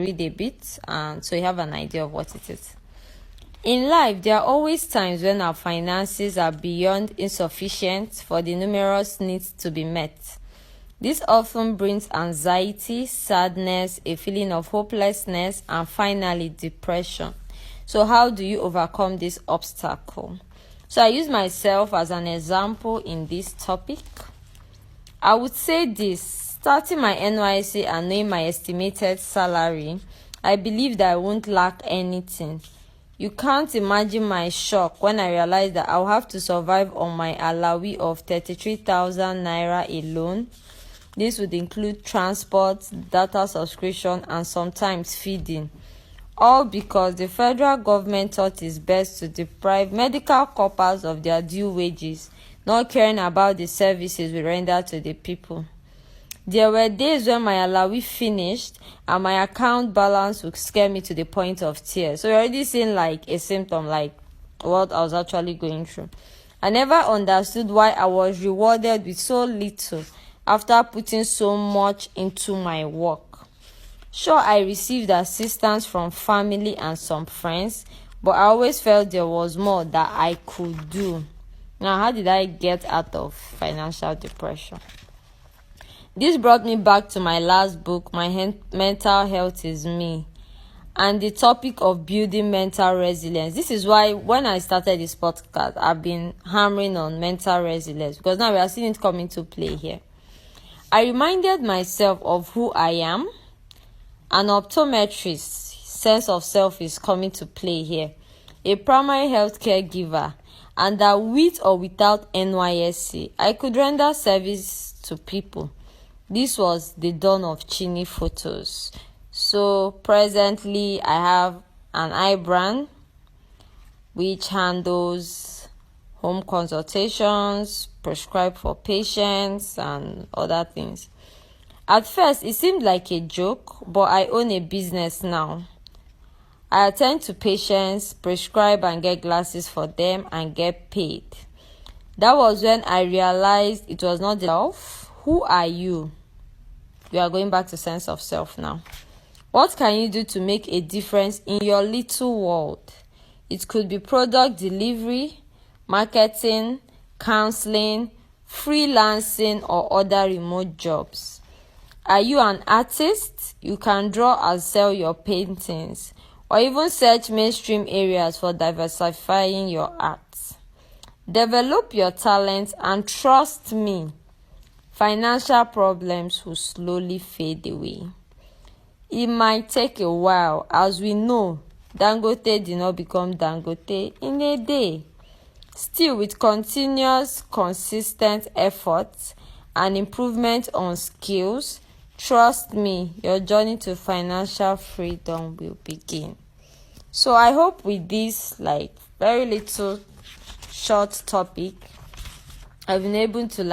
read a bit and so you have an idea of what it is. In life, there are always times when our finances are beyond insufficient for the numerous needs to be met. This often brings anxiety, sadness, a feeling of hopelessness, and finally depression. So how do you overcome this obstacle? So I use myself as an example in this topic. I would say this: starting my NYSC and knowing my estimated salary, I believe that I won't lack anything. You can't imagine my shock when I realized that I'll have to survive on my allowance of 33,000 naira alone. This would include transport, data subscription, and sometimes feeding. All because the federal government thought it's best to deprive medical corpers of their due wages, not caring about the services we render to the people. There were days when my allowance finished and my account balance would scare me to the point of tears. So you're already seeing like a symptom, like what I was actually going through. I never understood why I was rewarded with so little after putting so much into my work. Sure, I received assistance from family and some friends, but I always felt there was more that I could do. Now, how did I get out of financial depression? This brought me back to my last book, Mental Health is Me, and the topic of building mental resilience. This is why when I started this podcast, I've been hammering on mental resilience, because now we are seeing it come into play here. I reminded myself of who I am. An optometrist sense of self is coming to play here. A primary health caregiver, and that with or without NYSC, I could render service to people. This was the dawn of Chini Photos. So presently, I have an eye brand which handles home consultations, prescribe for patients, and other things. At first, it seemed like a joke, but I own a business now. I attend to patients, prescribe and get glasses for them, and get paid. That was when I realized it was not the self. Who are you? We are going back to sense of self now. What can you do to make a difference in your little world? It could be product delivery, marketing, counseling, freelancing, or other remote jobs. Are you an artist? You can draw and sell your paintings, or even search mainstream areas for diversifying your art. Develop your talent, and trust me, financial problems will slowly fade away. It might take a while, as we know, Dangote did not become Dangote in a day. Still, with continuous, consistent efforts and improvement on skills, trust me, your journey to financial freedom will begin. So I hope with this very little short topic, I've been able to